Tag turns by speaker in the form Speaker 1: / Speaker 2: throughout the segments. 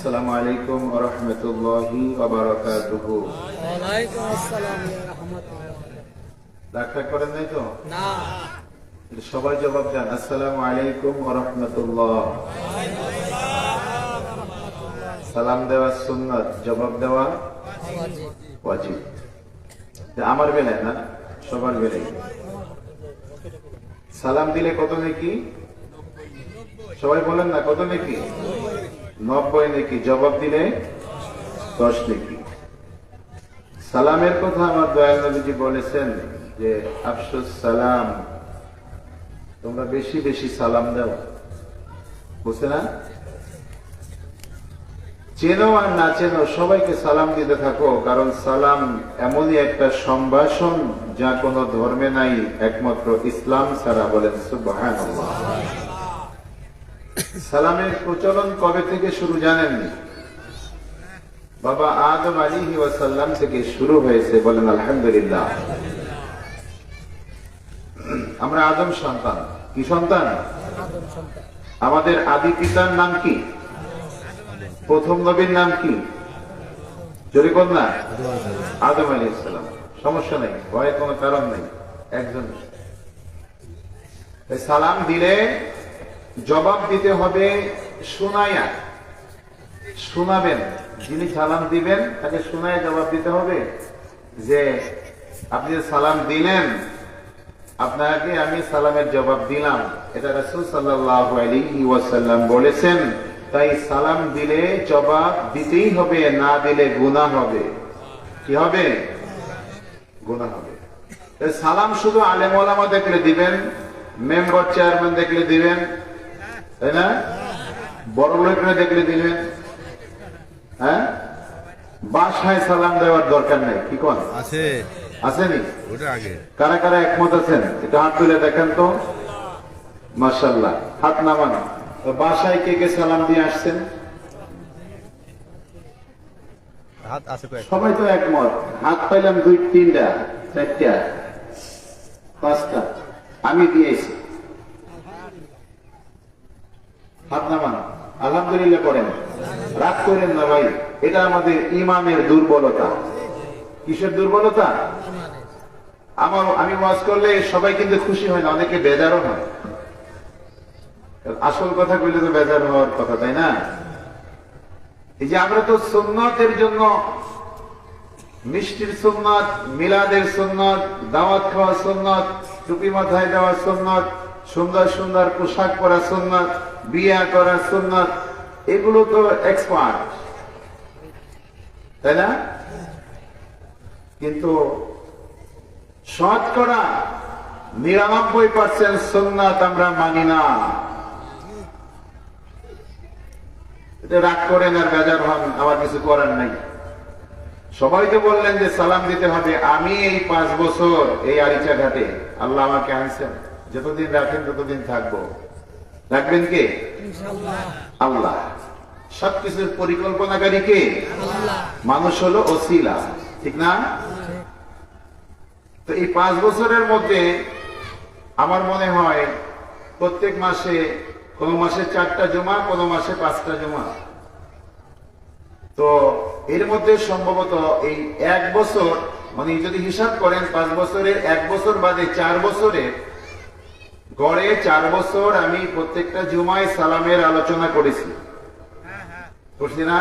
Speaker 1: আসসালামু আলাইকুম ওয়া রাহমাতুল্লাহি ওয়া বারাকাতুহু।
Speaker 2: ওয়ালাইকুম আসসালাম ওয়া রাহমাতুল্লাহ।
Speaker 1: রাগ করেন নাই তো?
Speaker 2: না।
Speaker 1: সবাই জবাব দেন, আসসালামু আলাইকুম ওয়া রাহমাতুল্লাহ। সালাম দেওয়া সুন্নাত, জবাব দেওয়া ওয়াজিব। আমার বেলায় না, সবার বেলায়। সালাম দিলে কত নেকি? সবাই বলেন না, কত নেকি? 90 নেকি। জবাব দিলে 10 নেকি। সালামের কথা আমার দয়াল নবীজি বলেছেন যে আফসুস সালাম, তোমরা বেশি বেশি সালাম দাও। বুঝছে না? চেনো আর না চেনো সবাইকে সালাম দিতে থাকো, কারণ সালাম এমনই একটা সম্ভাষণ যা কোনো ধর্মে নাই, একমাত্র ইসলাম ছাড়া। বলেন সুবহানাল্লাহ। সালামের প্রচলন কবে থেকে শুরু জানেননি? বাবা আদম আলাইহিস সালাম থেকে শুরু হয়েছে। বলেন আলহামদুলিল্লাহ। আমরা আদম সন্তান। কি সন্তান? আমাদের আদি পিতার নাম কি? প্রথম নবীর নাম কি? জোরে কোন না? আদম আলাইহিস সালাম। সমস্যা নেই, ভয়ের কোনো কারণ নেই, একজন। সালাম দিলে জবাব দিতে হবে শোনায়া। শোনাবেন, যিনি সালাম দিবেন তাকে শোনায় জবাব দিতে হবে যে আপনি সালাম দিলেন, আপনাকে আমি সালামের জবাব দিলাম। এটা রাসূল সাল্লাল্লাহু আলাইহি ওয়াসাল্লাম বলেছেন। তাই সালাম দিলে জবাব দিতেই হবে, না দিলে গুনাহ হবে। কি হবে? গুনাহ হবে। সালাম শুধু আলেম ওলামা দেখলে দিবেন, মেম্বার চেয়ারম্যান দেখলে দিবেন, তাই না? বড় লোকরা দেখলে দিবেন। হ্যাঁ, বাসায় সালাম দেওয়ার দরকার নাই। কি কোন আছে? আসেনি? কারা কারা একমত আছেন? এটা হাত তুলে দেখেন তো। মাশাআল্লাহ, হাত নামান। বাসায় কে কে সালাম দিয়ে আসছেন? সবাই তো একমত। হাত পাইলাম 2, 3টা, 4টা, 5টা। আমি দিয়েছি। হাত নামান। আলহামদুলিল্লাহ করেন। রাগ করেন না ভাই, এটা আমাদের ইমানের দুর্বলতা। কিসের দুর্বলতা? আমি ওয়াজ করলে সবাই কিন্তু খুশি হয় না, অনেকে বেজারও হয়। আসল কথা কইলে তো বেজার হওয়ার কথা, তাই না? এই যে আমরা তো সুন্নতের জন্য, মিষ্টির সুন্নত, মিলাদের সুন্নত, দাওয়াত খাওয়া সুন্নত, টুপি মাথায় দেওয়া সুন্নত, সুন্দর সুন্দর পোশাক পরা সুন্নত, বিয়ে করা সুন্নত, এগুলো তো এক্সপার্ট, তাই না? কিন্তু শতকরা 99% সুন্নাত আমরা মানি না। রাগ করেন আর বেজার হন, আমার কিছু করার নাই। সবাই তো বললেন যে সালাম দিতে হবে। আমি এই 5 বছর এই আরিচা ঘাটে আল্লাহ আমাকে আনছেন, যতদিন রাখেন ততদিন থাকবো। রাখবেন কে? আল্লাহ। সবকিছুর পরিকল্পনাকারী কে? মানুষ হলো ওসিলা, ঠিক না? তো এই 5 বছরের মধ্যে আমার মনে হয় প্রত্যেক মাসে, কোন মাসে 4টা জুমা, কোন মাসে 5টা জুমা। তো এর মধ্যে সম্ভবত এই 1 বছর, মানে যদি হিসাব করেন 5 বছরের 1 বছর বাদে 4 বছরে গড়ে 4 বছর আমি প্রত্যেকটা জুমায় সালামের আলোচনা করেছি। করছি না?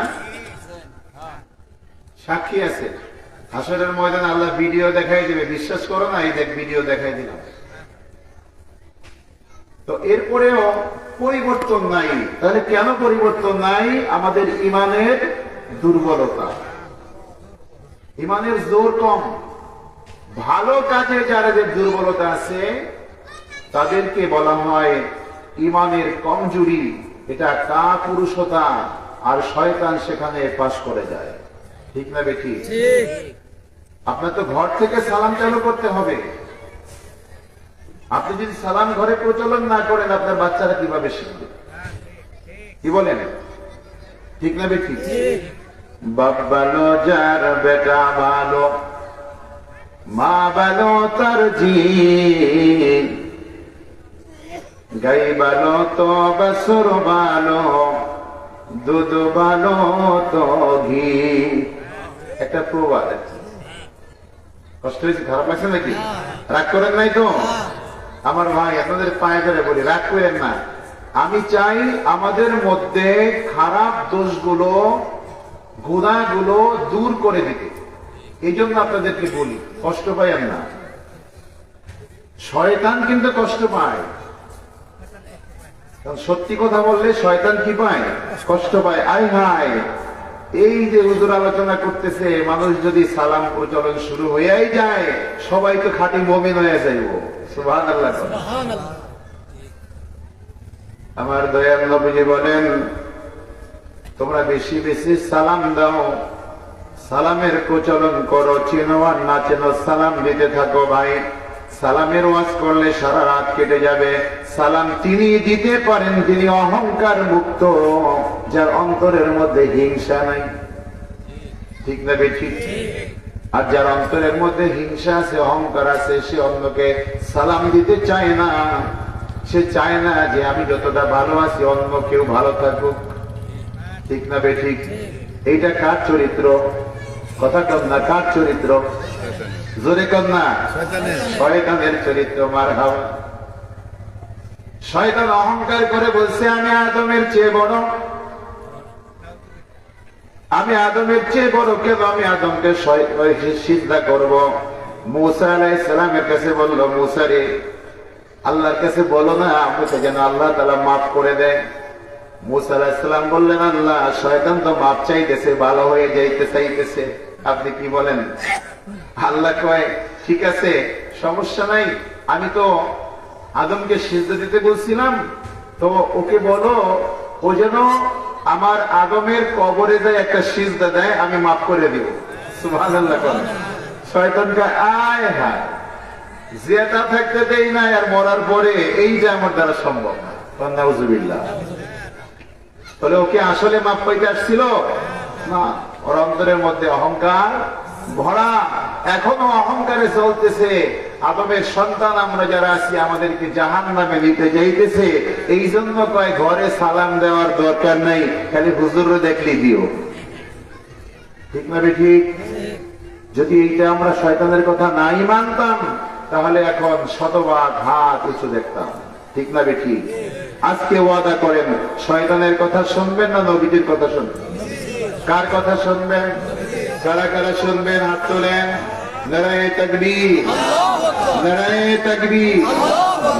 Speaker 1: সাক্ষী আছে। হাসরের ময়দানে আল্লাহ ভিডিও দেখাই দিবে, বিশ্বাস করো না? এই দেখ, ভিডিও দেখাই দিলাম। তো এরপরেও পরিবর্তন নাই। তাহলে কেন পরিবর্তন নাই? আমাদের ইমানের দুর্বলতা, ইমানের জোর কম। ভালো কাজে যাদের দুর্বলতা আছে তাদেরকে বলা হয় ইমানের কমজোরি। এটা কাপুরুষতা, আর শয়তান সেখানে পাস করে যায়। ঠিক না বেটি? আপনার তো ঘর থেকে সালাম চালু করতে হবে। আপনি যদি সালাম ঘরে প্রচলন না করেন, আপনার বাচ্চারা কিভাবে শিখবে? কি বলেন? ঠিক না বেটি? বাপ ভালো যার বেটা ভালো, মা ভালো তার জি, গাই ভালো তো বাসর ভালো, দুধ ভালো তো ঘি। একটা প্রবাদ আছে। কষ্ট হয়েছে, খারাপ লাগছে নাকি? রাগ করেন নাই তো? আমার ভাই, আপনাদের পায়ে ধরে বলি, রাগ করেন না। আমি চাই আমাদের মধ্যে খারাপ দোষগুলো, গুনাহগুলো দূর করে দিতে। এই জন্য আপনাদেরকে বলি, কষ্ট পাইয়েন না। শয়তান কিন্তু কষ্ট পায়। কারণ সত্যি কথা বললে শয়তান কি পায়? কষ্ট পায়। আয় হায়, এই যে হুজুর আলোচনা করতেছে, মানুষ যদি সালাম প্রচলন শুরু হয়েই যায়, সবাই তো খাঁটি মুমিন হয়ে যাইব। সুবহানাল্লাহ। আমার দয়াল নবীজি বলেন, তোমরা বেশি বেশি সালাম দাও, সালামের প্রচলন করো, চেনো আর না চেনো সালাম দিতে থাকো ভাই। সালামের ওয়াজ করলে সারা রাত কেটে যাবে। সালাম তিনি দিতে পারেন যিনি অহংকার মুক্ত, যার অন্তরের মধ্যে হিংসা নাই। ঠিক না বেঠিক? আর যার অন্তরের মধ্যে হিংসা আছে, অহংকার আছে, সে অন্যকে সালাম দিতে চায় না। সে চায় না যে আমি যতটা ভালো আছি অন্য কেউ ভালো থাকুক। ঠিক না বেঠিক? এইটা কার চরিত্র? কথা কন না, কার চরিত্র? জোরে কন না। শয়তানের চরিত্র। মারহাবা। শয়তান অহংকার করে বলছে, আমি আদমের চেয়ে বড়, আমি আদমের চেয়ে বড়, কেন আমি আদমকে সিজদা করব? মুসা আলাইহিস সালামের কাছে বলল, মুসা রে, আল্লাহর কাছে বলো না আমাকে যেন আল্লাহ তাআলা মাফ করে দেয়। মুসা আলাইহিস সালাম বললেন, আল্লাহ, শয়তান তো মাফ চাইতেছে, ভালো হয়ে যাইতে চাইতেছে, আপনি কি বলেন? আল্লাহ কয়, ঠিক আছে, সমস্যা নাই, আমি তো আদমকে সিজদা দিতে বলছিলাম, তো ওকে বলো ও যেন আমার আদমের কবরে যায় একটা সিজদা দেয়, আমি মাফ করে দিব। সুবহানাল্লাহ। শয়তানকে আয় হায়, জিয়াদা থাকতে দেই না, আর মরার পরে এই যে আমার দ্বারা সম্ভব না। নাউজুবিল্লাহ। বলে ওকে আসলে মাফ পাইতে আসছিল না, ওর অন্তরের মধ্যে অহংকার ভরা, এখনো অহংকারে চলতেছে। আদমের সন্তান আমরা যারা আছি, আমাদেরকে জাহান্নামে নিতে যাইতেছে। এই জন্য কয়, ঘরে সালাম দেওয়ার দরকার নাই, খালি হুজুর দেখলি দিও। ঠিক না ঠিক? যদি এইটা আমরা শয়তানের কথা নাই মানতাম, তাহলে এখন শতভাগ হাত উঁচু দেখতাম। ঠিক না ঠিক? আজকে ওয়াদা করেন, শয়তানের কথা শুনবেন না নবীজির কথা শুনবেন? কার কথা শুনবেন? কারা কারা শুনবেন? হাত তোলেন। নারায়ে তাকবীর, নারায়ে তাকবীর।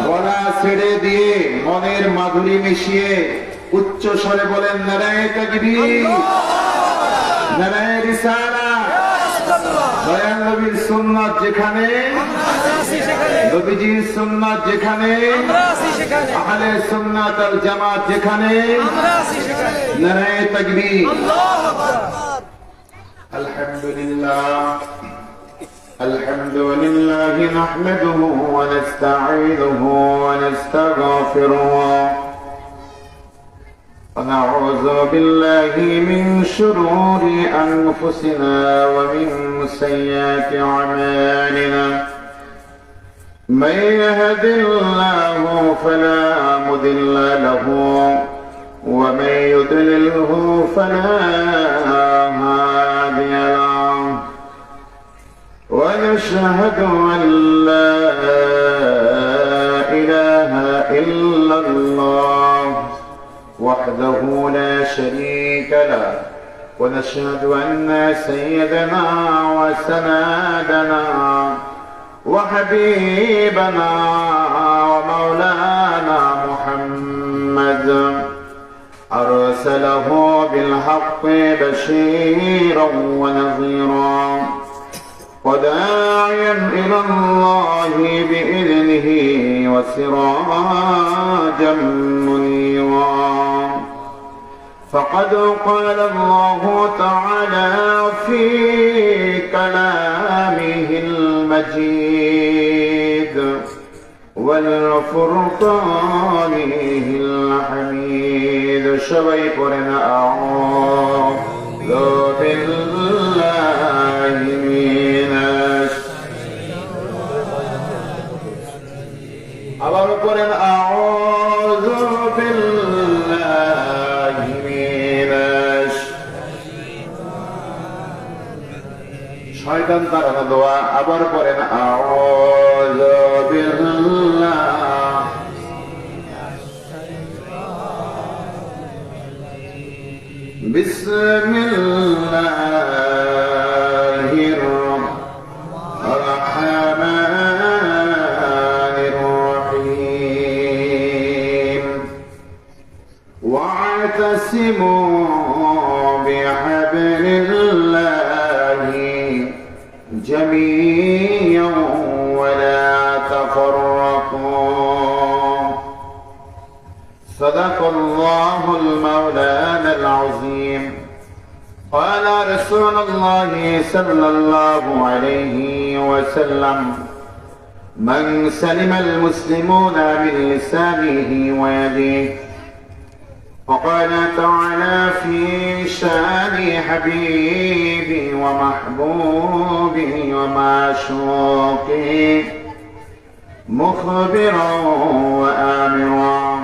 Speaker 1: গলা ছেড়ে দিয়ে মনের মাধুরী মিশিয়ে উচ্চ স্বরে বলেন, নারায়ে তাকবীর, নারায়ে রিসালাত। দয়াল নবীর সুন্নাত যেখানে, নবীজির সুন্নাত যেখানে, আহলে সুন্নাত ওয়াল জামাত যেখানে, নারায়ে তাকবীর। আলহামদুলিল্লাহ, আলহামদুলিল্লাহ নাহমাদুহু ওয়া নাস্তাঈনুহু ওয়া নাস্তাগফিরুহু ওয়া নাউযু বিল্লাহি মিন শুরুরি আনফুসিনা ওয়া মিন সাইয়্যাতি আমালিনা। من يهد الله فلا مضل له ومن يضلله فلا هادي له ونشهد أن لا إله إلا الله وحده لا شريك له ونشهد أن سيدنا وسندنا وحبيبنا ومولانا محمد أرسله بالحق بشيرا ونذيرا وداعيا إلى الله بإذنه وسراجا منيرا. فقد قال الله تعالى في كلامه المجيد والفرقانه الحميد. সবাই পড়েন আউযু বিল্লাহি মিনাশ, আবার পড়েন আউযু বিল্লাহি শয়তান তাড়ানো দোয়া আবার পড়েন আউযু বিল্লাহ বিসমিল্লাহির রহমানির রহিম ওয়া'তাসিমু বিহাবলিল্লাহি جميعا ولا تفرقوا صدق الله المولانا العظيم قال رسول الله صلى الله عليه وسلم من سلم المسلمون من لسانه ويده وقال تعالى في شان حبيبي ومحبوبي ومعشوقي مخبرا وآمرا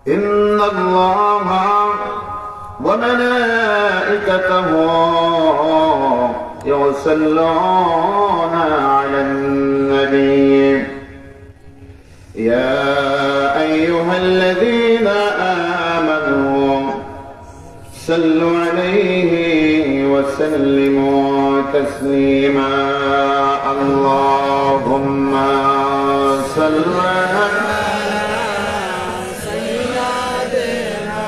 Speaker 1: إن الله وملائكته يصلون على النبي يا أيها الذين آمنوا صلوا عليه وسلموا تسليما اللهم صل على
Speaker 2: سيدنا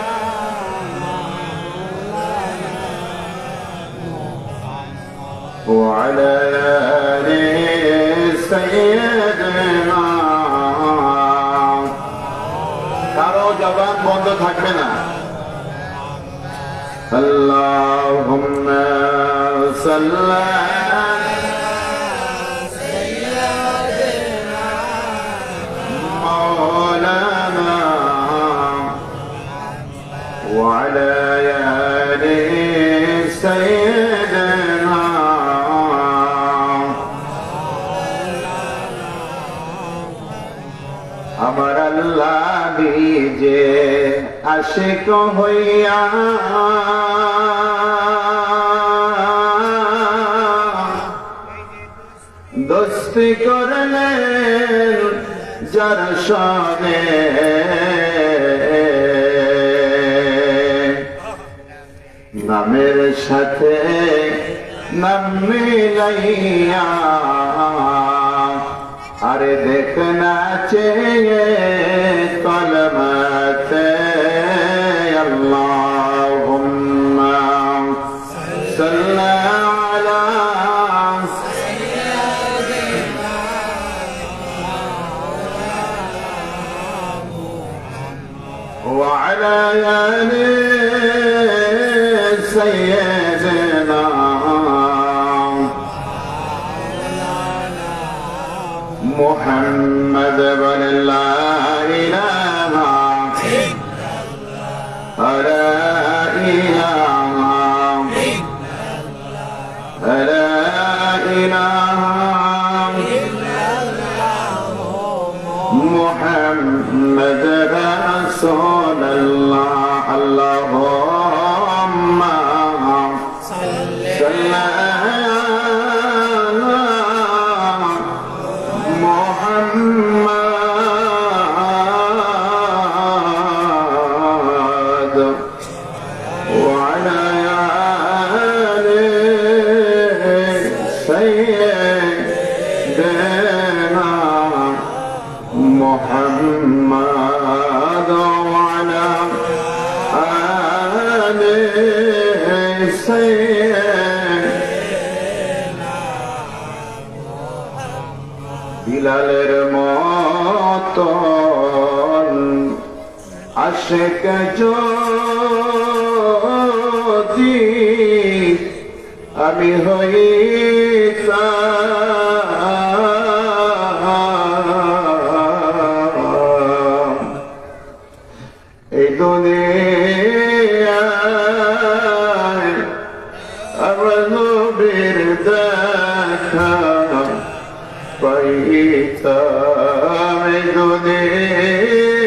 Speaker 1: وعلى آل سيدنا কারো জবান বন্ধ থাকবে না আল্লাহুম্মা সাল্লি
Speaker 2: سيدنا
Speaker 1: مولانا وعلى آل سيدنا আমার আল্লাহ নিজে আশিক হইয়া দোস্তি করলেন যার সনে নামের সাথে নাম মিলাইয়া আরে দেখ না চেয়ে কলমাতে আল্লাহুম্মা সাল্লি আলা وعلى آل سيدنا محمد بن لا إله لا إله لا إله محمد رسول الله اللهم صل على محمد وعلى آل سيدنا محمد وعلى آل سيدنا বিলালের মতন আশিক যদি আমি হইতাম এই দুনিয়ায় আমার নবীর দেখা পাইতাম এই দুনিয়ায়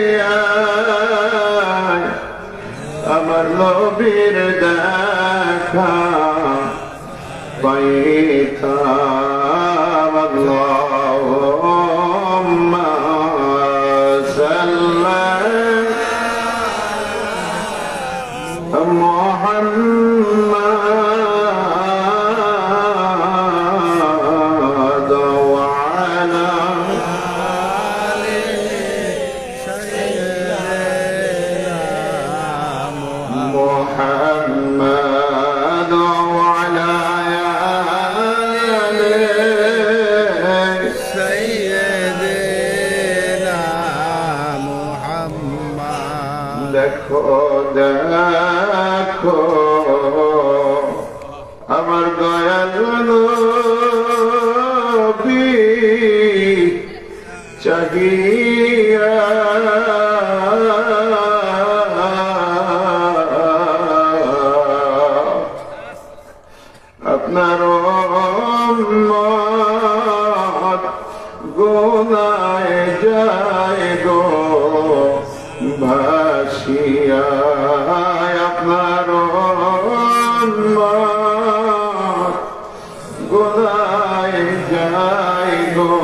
Speaker 1: আমার নবীর দেখা الطيب اللهم صل على محمد وعلى محمد وعلى آله
Speaker 2: سيدنا محمد
Speaker 1: দেখো দেখো আমার দয়াল নবী চাহিয়া আপনার উম্মত গুনায় যায় গো ভাসিয়া আপনার উম্মত গুনায় যায় গো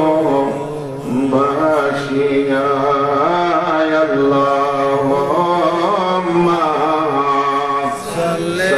Speaker 1: ভাসিয়া আল্লাহুম্মা সাল্লি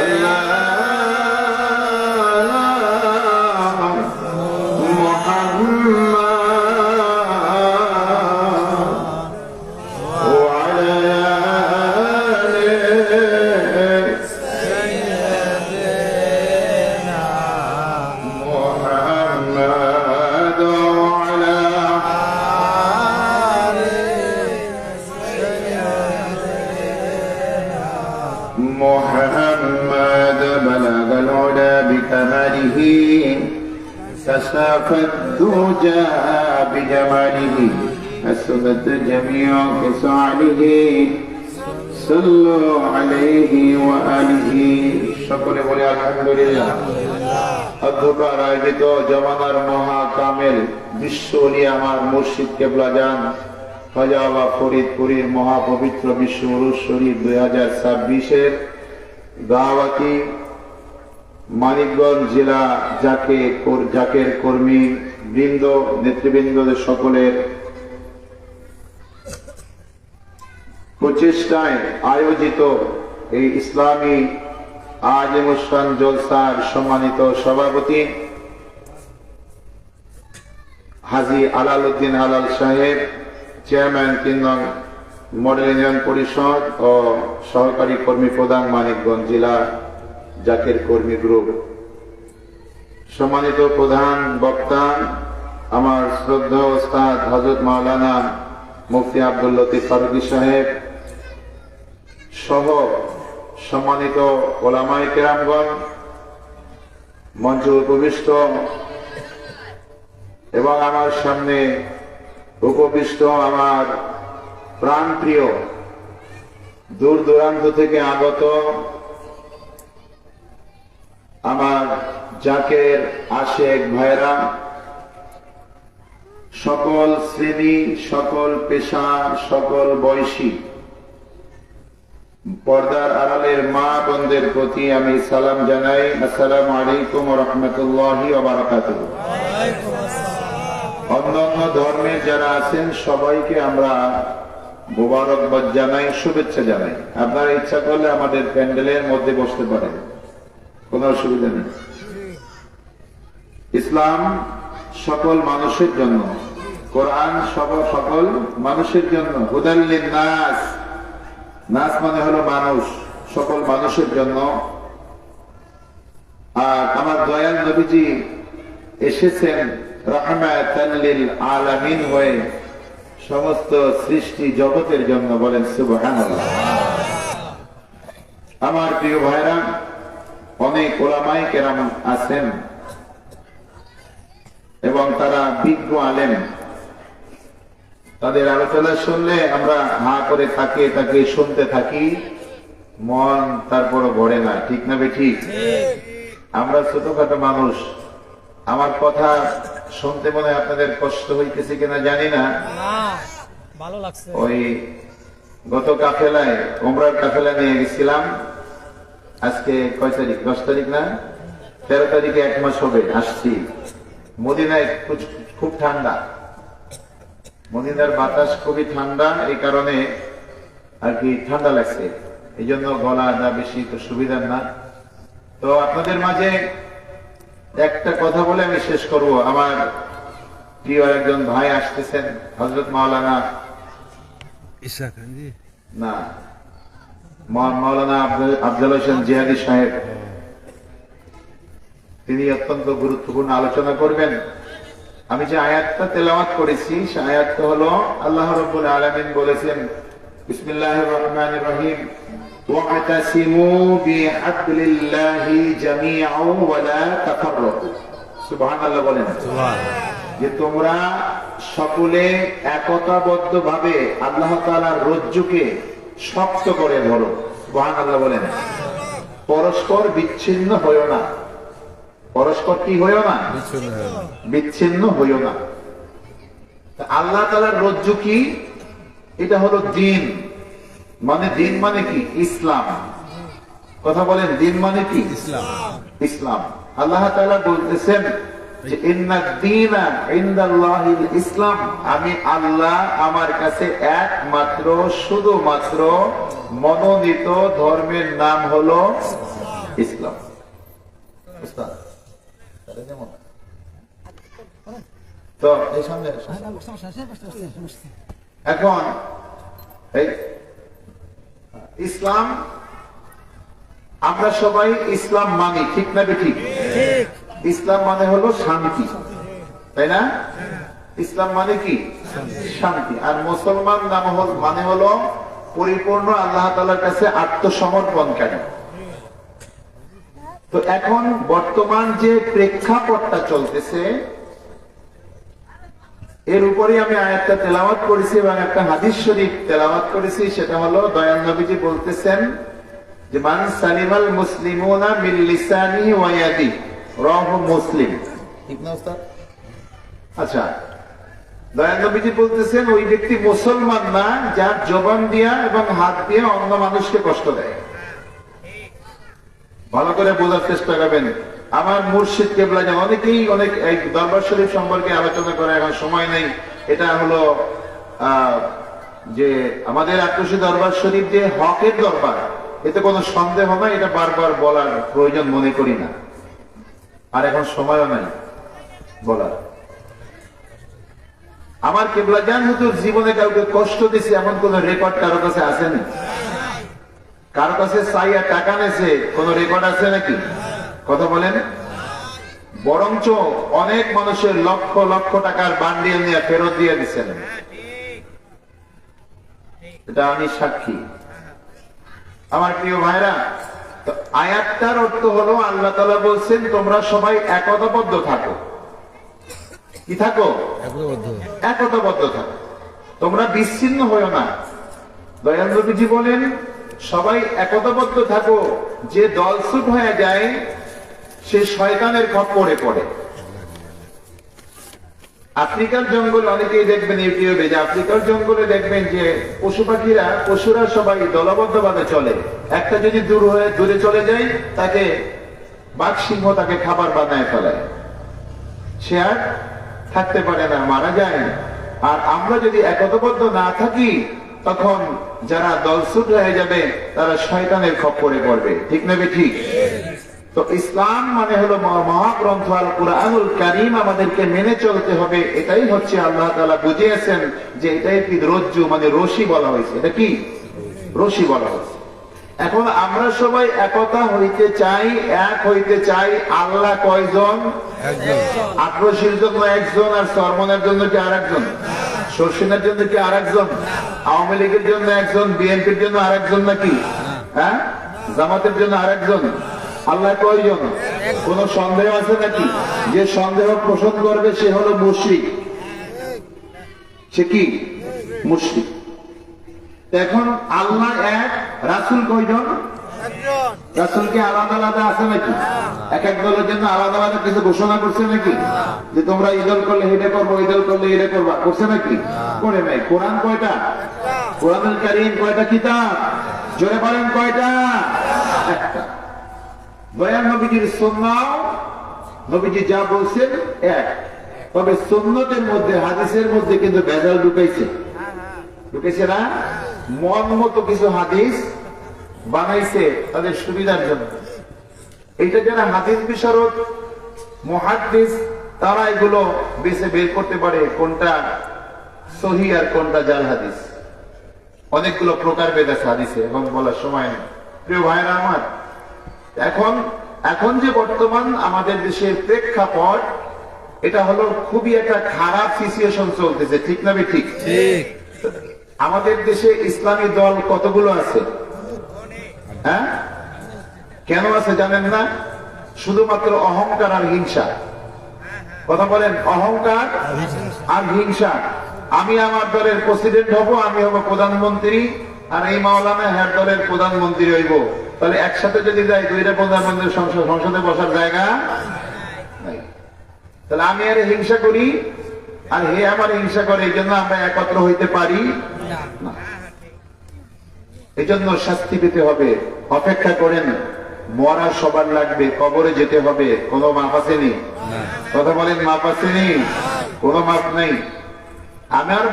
Speaker 1: محمد بلغ العلا بكماله كشف الدجى بجماله حسنت جميع خصاله صلوا عليه وآله সকলে বলে আলহামদুলিল্লাহ। অধ্যকার আয়োজিত জমানার মহা কামেল বিশ্ব ওলি আমার মুর্শিদ কেবলা জান খাজা ফরিদপুরীর মহাপবিত্র বিশ্ব উরুস শরীফ 2026-এর দাওয়াতি মানিকগঞ্জ জেলা জাকের কর্মী বৃন্দ নেতৃবৃন্দদের সকলের প্রচেষ্টায় আয়োজিত এই ইসলামী আজিমুশান জলসার সম্মানিত সভাপতি হাজী আলাল উদ্দিন আলাল সাহেব, চেয়ারম্যান 3 নং মডেল ইউনিয়ন পরিষদ ও সহকারী কর্মী প্রধান মানিকগঞ্জ জেলা জাকের কর্মী গ্রুপ, সম্মানিত প্রধান বক্তা আমার শ্রদ্ধেয় ওস্তাদ হযরত মাওলানা মুফতি আব্দুল লতিফ ফারুকী সাহেব সহ সম্মানিত ওলামায়ে কেরামগণ, মঞ্চে উপবিষ্ট এবং আমার সামনে উপবিষ্ট আমার প্রাণপ্রিয় দূর দূরান্ত থেকে আগত আমার জাকের আশেক ভাইরা, সকল শ্রেণী, সকল পেশা, সকল বয়সী পর্দার আড়ালের মা বোনদের প্রতি আমি সালাম জানাই। আসসালামু আলাইকুম ওয়া রাহমাতুল্লাহি ওয়া বারাকাতুহু। অন্যান্য ধর্মের যারা আছেন সবাইকে আমরা মোবারকবাদ জানাই, শুভেচ্ছা জানাই। আপনারা ইচ্ছা করলে আমাদের প্যান্ডেলের মধ্যে বসতে পারেন, কোনো অসুবিধা নেই। ইসলাম সকল মানুষের জন্য, কোরআন সকল মানুষের জন্য, হুদাল লিন-নাস, নাস মানে হলো মানুষ, সকল মানুষের জন্য। আর আমার দয়াল নবীজি এসেছেন রাহমাতাল লিল আলামিন হয়ে সমস্ত সৃষ্টি জগতের জন্য, বলেন সুবহানাল্লাহ। আমার প্রিয় ভাইরা, অনেক ওলামায়ে কেরাম আছেন এবং তারা বিজ্ঞ আলেম, তাদের আলোচনা শুনলে আমরা হা করে তাকে শুনতে থাকি, মন তারপরও ভরে না, ঠিক না ঠিক? আমরা ছোটখাটো মানুষ, আমার কথা শুনতে মনে আপনাদের কষ্ট হইতেছে কিনা জানি না।
Speaker 2: ভালো লাগছে।
Speaker 1: ওই গত কাফেলায়, উমরার কাফেলা নিয়ে গেছিলাম, আজকে কয় তারিখ? 10 তারিখ না? 13 তারিখে 1 মাস হবে আসছি। মদিনায় খুব ঠান্ডা, মদিনার বাতাস খুবই ঠান্ডা, এই কারণে আর কি ঠান্ডা লাগছে, এই জন্য গলা না বেশি তো সুবিধার না। তো আপনাদের মাঝে একটা কথা বলে আমি শেষ করব। আমার প্রিয় একজন ভাই আসতেছেন, হযরত মাওলানা
Speaker 2: ঈশা খান জি।
Speaker 1: না মাওলানা আফজাল হোসেন জিহাদি সাহেব, তিনি অত্যন্ত গুরুত্বপূর্ণ আলোচনা করবেন। আমি যে আয়াতটা তেলাওয়াত করেছি সে আয়াতটা হলো আল্লাহ রাব্বুল আলামিন বলেছেন, বিসমিল্লাহির রহমানির রহিম, ওয়া'তাসিমু বিহাবলিল্লাহি জামিআন ওয়া লা তাফাররাকু। সুবহানাল্লাহ বলেন, যে তোমরা সকলে একতাবদ্ধভাবে আল্লাহ তাআলার রজ্জুকে শক্ত করে ধরো। সুবহানাল্লাহ বলেন, পরস্পর বিচ্ছিন্ন হইও না। পরস্পর কি হইও না? বিচ্ছিন্ন হইও না। আল্লাহ তাআলার রজ্জু কি? এটা হলো দ্বীন। মানে দ্বীন মানে কি? ইসলাম। কথা বলেন, দ্বীন মানে কি? ইসলাম। ইসলাম। আল্লাহ তাআলা বলতেছেন যে ইন্নাদ দীনা ইনদাল্লাহিল ইসলাম, আমি আল্লাহ আমার কাছে একমাত্র শুধুমাত্র মনোনীত ধর্মের নাম হলো ইসলাম। তো এই সামনে এখন এই ইসলাম, আমরা সবাই ইসলাম মানি, ঠিক না ঠিক? ইসলাম মানে হলো শান্তি, তাই না? ইসলাম মানে কি? শান্তি। আর মুসলমান নাম মানে হলো পরিপূর্ণ আল্লাহ তাআলার কাছে আত্মসমর্পণকারী। তো এখন বর্তমান যে প্রেক্ষাপটটা চলতেছে এর উপরে আমি আয়াতটা তেলাওয়াত করেছি এবং একটা হাদিস শরীফ তেলাওয়াত করেছি। সেটা হলো দয়াল নবীজি বলতেছেন যে মান সালিমাল মুসলিমুনা মিন লিসানিহি ওয়া ইয়াদিহি, রাওয়াহু মুসলিম। ঠিক না ওস্তাদ? আচ্ছা, দয়াল নবীজি বলতেছেন ওই ব্যক্তি মুসলমান না যার জবান দিয়া এবং হাত দিয়ে অন্য মানুষকে কষ্ট দেয়। ভালো করে বোঝার চেষ্টা করবেন। আমার মুর্শিদ কেবলা যেন অনেকেই অনেক দরবার শরীফ সম্পর্কে আলোচনা করে, এখন সময় নেই। এটা হলো যে আমাদের আক্রোশী দরবার শরীফ যে হকের দরবার, এতে কোনো সন্দেহ নাই, এটা বারবার বলার প্রয়োজন মনে করি না, আর এখন সময়ও নাই বলার। আমার কেবলা জান হুজুর জীবনে কাউকে কষ্ট দিছে এমন কোন রেকর্ড কারো কাছে আছে না? কারো কাছে চাইয়া টাকা নেছে কোন রেকর্ড আছে নাকি? কথা বলেন। বরঞ্চ অনেক মানুষের লক্ষ লক্ষ টাকার বান্ডিল নিয়ে ফেরত দিয়ে দিচ্ছেন, এটা আমি সাক্ষী। আমার প্রিয় ভাইরা, তো আয়াতটার অর্থ হলো আল্লাহ তাআলা বলছেন তোমরা সবাই একতাবদ্ধ থাকো। কি থাকো? একতাবদ্ধ থাকো, তোমরা বিচ্ছিন্ন হয়ো না। দয়াল নবীজি বলেন সবাই একতাবদ্ধ থাকো, যে দলছুট হয়ে যায় সে শয়তানের খপ্পরে পড়ে। আফ্রিকার জঙ্গলে অনেকেই দেখবেন ইউটিউবে, যে আফ্রিকার জঙ্গলে দেখবেন যে পশু পাখিরা, পশুরা সবাই দলবদ্ধভাবে চলে। একটা যদি দূরে চলে যায় তাকে বাঘ সিংহ তাকে খাবার বানায় ফেলায়, সে আর থাকতে পারে না, মারা যায়। আর আমরা যদি একতাবদ্ধ না থাকি তখন যারা দলছুট হয়ে যাবে তারা শয়তানের খপ্পরে পড়বে। ঠিক না ঠিক? তো ইসলাম মানে হলো মহাগ্রন্থ আল কুরআনুল কারীম, আমাদেরকে মেনে চলতে হবে। এটাই হচ্ছে আল্লাহ তাআলা বুঝিয়েছেন যে এটাই কি রজ্জু, মানে রশি বলা হয়েছে। এটা কি? রশি বলা হয়েছে। এখন আমরা সবাই একতা হইতে চাই, এক হইতে চাই। আল্লাহ কয়জন? আক্রোশের জন্য একজন, আর সরমনের জন্য কি আরেকজন? শর্ষিনের জন্য কি আরেকজন? আওয়ামী লীগের জন্য একজন, বিএনপির জন্য আরেকজন নাকি? হ্যাঁ, জামাতের জন্য আরেকজন। আল্লাহ কয়জন? কোন সন্দেহ আছে নাকি? যে সন্দেহ পোষণ করবে সে হলো মুশরিক। সে কি? মুশরিক। এখন আল্লাহ এক, রাসূল কয়জন? রাসূল কি আলাদা আলাদা আছে নাকি? এক এক দলের জন্য আলাদা আলাদা কিছু ঘোষণা করছে নাকি? যে তোমরা ঈদল করলে এটা করবো, ঈদল করলে এটা করবা, করছে নাকি? করে নাই। কোরআন কয়টা? কোরআনুল কারীম কয়টা কিতাব? জোরে বলেন কয়টা? একটা। দয়াল নবীজির সুন্নাহ নবীজি যা বলছেন এক, তবে সুন্নতের মধ্যে হাদিসের মধ্যে কিন্তু ভেজাল ঢুকেছে না, মন মতো কিছু হাদিস বানাইছে তাদের সুবিধার জন্য। এইটা যারা হাদিস বিশারদ মুহাদ্দিস তারা এগুলো বেছে বের করতে পারে কোনটা সহিহ আর কোনটা জাল হাদিস। অনেকগুলো প্রকারভেদ আছে হাদিসে, এবং বলার সময় নেই। প্রিয় ভাইরা আমার, এখন যে বর্তমান আমাদের দেশের প্রেক্ষাপট, এটা হলো খুবই একটা খারাপ সিচুয়েশন চলতেছে, ঠিক না ঠিক? আমাদের দেশে ইসলামী দল কতগুলো আছে? হ্যাঁ, কেন আছে জানেন না? শুধুমাত্র অহংকার আর হিংসা। কথা বলেন, অহংকার আর হিংসা। আমি আমার দলের প্রেসিডেন্ট হব, আমি হব প্রধানমন্ত্রী, আর এই মাওলানা হ্যার দলের প্রধানমন্ত্রী হইব। তাহলে একসাথে যদি যাই, দুইটা প্রধানমন্ত্রী সংসদে বসার জায়গা নাই। তাহলে আমি আর হিংসা করি আর হে আমার হিংসা করে, এই জন্য আমরা একত্র হইতে পারি না। এই জন্য শাস্তি পেতে হবে। অপেক্ষা করেন, মরা সবার লাগবে, কবরে যেতে হবে, কোনো মাপ আসেনি। কথা বলেন, মাপ আসেনি? কোনো মাপ নেই। আমার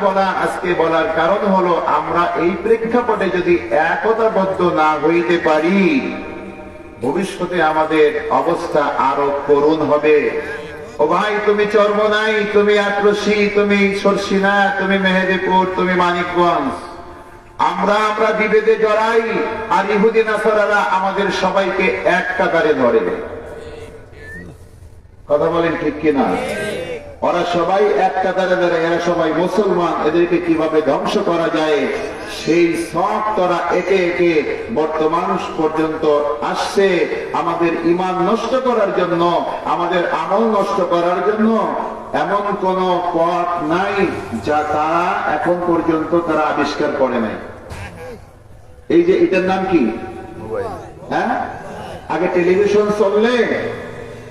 Speaker 1: আজকে বলার কারণ হলো, আমরা এই প্রেক্ষাপটে যদি একতাবদ্ধ না হইতে পারি, ভবিষ্যতে আমাদের অবস্থা আরো করুণ হবে। ও ভাই, তুমি চরমনাই, তুমি আক্রোশী, তুমি সরসিনা, তুমি মেহেদীপুর, তুমি মানিকগঞ্জ, আমরা বিভেদে জড়াই, আর ইহুদি নাসারারা আমাদের সবাইকে এক কাতারে ধরে। কথা বলেন ঠিক কিনা? ওরা সবাই এক কাতারে ধরে, এরা সবাই মুসলমান, এদেরকে কিভাবে ধ্বংস করা যায় সেই সব তারা একে একে বর্তমান পর্যন্ত আসছে, আমাদের ঈমান নষ্ট করার জন্য, আমাদের আমল নষ্ট করার জন্য। এমন কোন পথ নাই যা তারা এখন পর্যন্ত তারা আবিষ্কার করে নাই। এই যে এটার নাম কি? হ্যাঁ, আগে টেলিভিশন চললে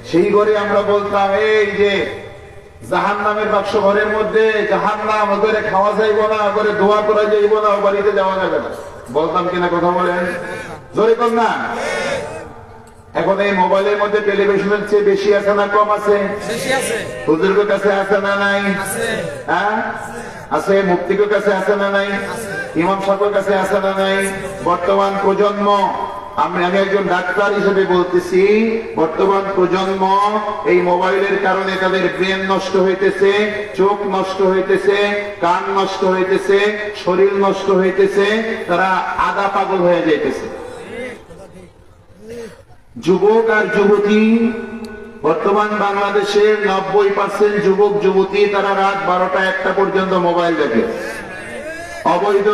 Speaker 1: সেই ঘরে আমরা বলতাম, এই যে জাহান্নামের বাক্স ঘরের মধ্যে জাহান্নাম, ওদের খাওয়া যাইব না, ওদের দোয়া করা যাইব না, ও বাড়িতে যাওয়া যাবে না, বলতাম কিনা? কথা বলেন, জোরে কর না। এখন এই মোবাইলের মধ্যে টেলিভিশনের চেয়ে বেশি আছে না কম আছে? হুজুরের কাছে আছে না নাই? হ্যাঁ আছে। মুফতির কাছে আছে না নাই? ইমাম সাহেবের কাছে আছে না নাই? বর্তমান প্রজন্ম, আমি একজন ডাক্তার হিসেবে বলতেছি, বর্তমান প্রজন্ম এই মোবাইলের কারণে তাদের ব্রেন নষ্ট হইতেছে, চোখ নষ্ট হইতেছে, কান নষ্ট হইতেছে, শরীর নষ্ট হইতেছে, তারা আধা পাগল হয়ে যাইতেছে। যুবক আর যুবতী, বর্তমান বাংলাদেশের 90% যুবক যুবতী তারা রাত 12টা 1টা পর্যন্ত মোবাইল দেখে। অবৈধ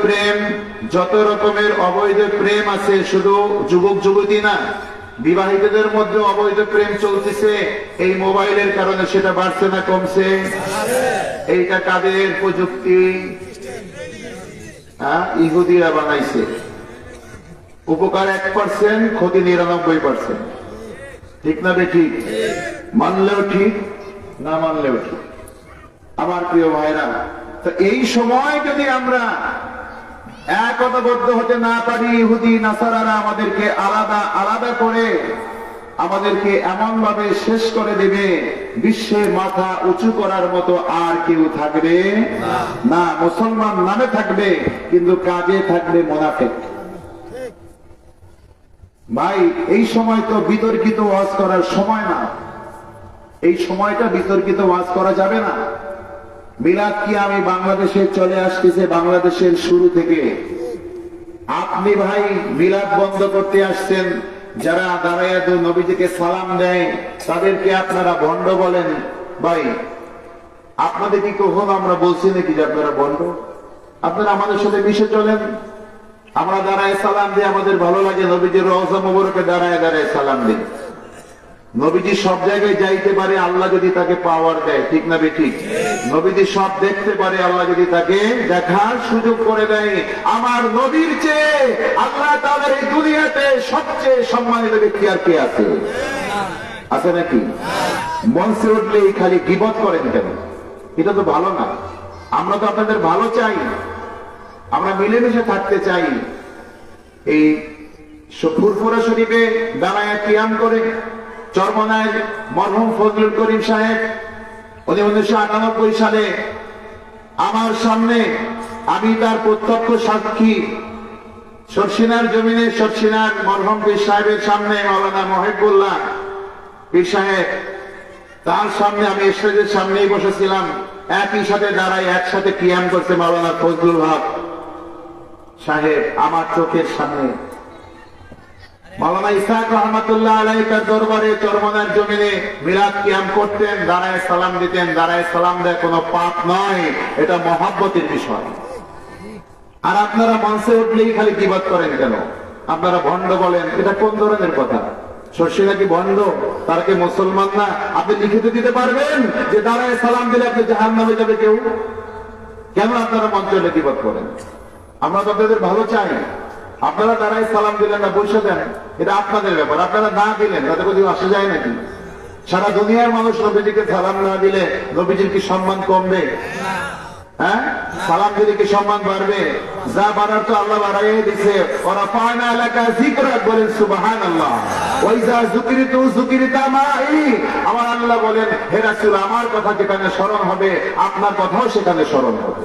Speaker 1: প্রেম, যত রকমের অবৈধ প্রেম আছে, শুধু যুবক যুবতী না, বিবাহিতদের মধ্যে অবৈধ প্রেম চলতেছে। এই মোবাইলের কারণে সেটা বাড়ছে না কমছে? এইটা কাদের প্রযুক্তি? ইহুদিরা বানাইছে। উপকার 1%, ক্ষতি 99%। ঠিক না বেঠিক? মানলেও ঠিক, না মানলেও ঠিক। আমার প্রিয় ভাইরা, তো এই সময় যদি আমরা একতাবদ্ধ হতে না পারি, ইহুদি নাসারারা আমাদেরকে আলাদা আলাদা করে আমাদেরকে এমন ভাবে শেষ করে দেবে, বিশ্বের মাথা উঁচু করার মতো আর কেউ থাকবে না। মুসলমান নামে থাকবে, কিন্তু কাজে থাকবে মুনাফিক। ভাই, এই সময় তো বিতর্কিত ওয়াজ করার সময় না। এই সময়টা বিতর্কিত ওয়াজ করা যাবে না। মিলাদ কি আমি বাংলাদেশে চলে আসতেছে, বাংলাদেশের শুরু থেকে। আপনি ভাই মিলাদ বন্ধ করতে আসছেন, যারা দাঁড়ায় নবীজিকে সালাম দেয় তাদেরকে আপনারা ভণ্ড বলেন। ভাই, আপনাদের কি কখনো আমরা বলছি নাকি যে আপনারা ভণ্ড? আপনারা আমাদের সাথে মিশে চলেন। আমরা দাঁড়ায় সালাম দিই, আমাদের ভালো লাগে। নবীজির রওজা মুবারকে দাঁড়ায় দাঁড়ায় সালাম দিই। নবীজি সব জায়গায় যাইতে পারে, আল্লাহ যদি তাকে পাওয়ার দেয়, ঠিক না বেঠিক? নবীজি সব দেখতে পারে, আল্লাহ যদি তাকে দেখার সুযোগ করে দেয়। আমার নবীর চেয়ে আল্লাহ তাআলার এই দুনিয়াতে সবচেয়ে সম্মানিত ব্যক্তি আর কে আছে? আছে নাকি? মঞ্চে উঠলেই খালি গীবত করেন কেন? এটা তো ভালো না। আমরা তো আপনাদের ভালো চাই, আমরা মিলেমিশে থাকতে চাই। এই ফুরফুরা শরীফে দাঁড়ায় কিয়াম করে চরমনায় মরহুম ফজলুল করিম সাহেব উনি 1998 সালে আমার সামনে, আমি তার প্রত্যক্ষ সাক্ষী, শর্ষিনার জমিনে শর্ষিনার মরহুম পীর সাহেবের সামনে মাওলানা মহিবুল্লাহ পীর সাহেব, তার সামনে আমি স্টেজের সামনেই বসেছিলাম, একই সাথে দাঁড়াই একসাথে কিয়াম করছে মাওলানা ফজলুল হক সাহেব আমার চোখের সামনে। মাওলানা ইসহাক রহমাতুল্লাহ আলাইহি তার দরবারে চরমনার জমিনে মিলাদ কিয়াম করতেন, দাঁড়ায় সালাম দিতেন। দাঁড়ায় সালাম দেয় কোনো পাপ নয়, এটা মহব্বতের বিষয়। আর আপনারা মঞ্চে উঠলেই খালি গীবত করেন কেন? আপনারা ভণ্ড বলেন, এটা কোন ধরনের কথা? শর্ষিনা কি ভণ্ড? তারা কি মুসলমান না? আপনি লিখিত দিতে পারবেন যে দাঁড়ায় সালাম দিলে আপনি জাহান্নামে যাবে কেউ? কেন আপনারা মঞ্চে উঠে গীবত করেন? আমরা তো আপনাদের ভালো চাই। আপনারা দাঁড়ায় সালাম দিলেন না, বসে দেন, এটা আপনাদের ব্যাপার। আপনারা না দিলেন তাতে কোনো আসে যায় নাকি? সারা দুনিয়ার মানুষ নবীজিকে সালাম না দিলে নবীজির কি সম্মান কমবে? হ্যাঁ, সালাম দিলে কি সম্মান বাড়বে? যা বাড়ার তো আল্লাহ বাড়াইয়ে দিছে। ওরা পায়না এলাকা জিকরাত, বলেন সুবহানাল্লাহ। ওই যা যুকিরিতু যুকিরিতা মাই, আমার আল্লাহ বলেন হে রাসূল, আমার কথা যেখানে স্মরণ হবে আপনার কথাও সেখানে স্মরণ হবে।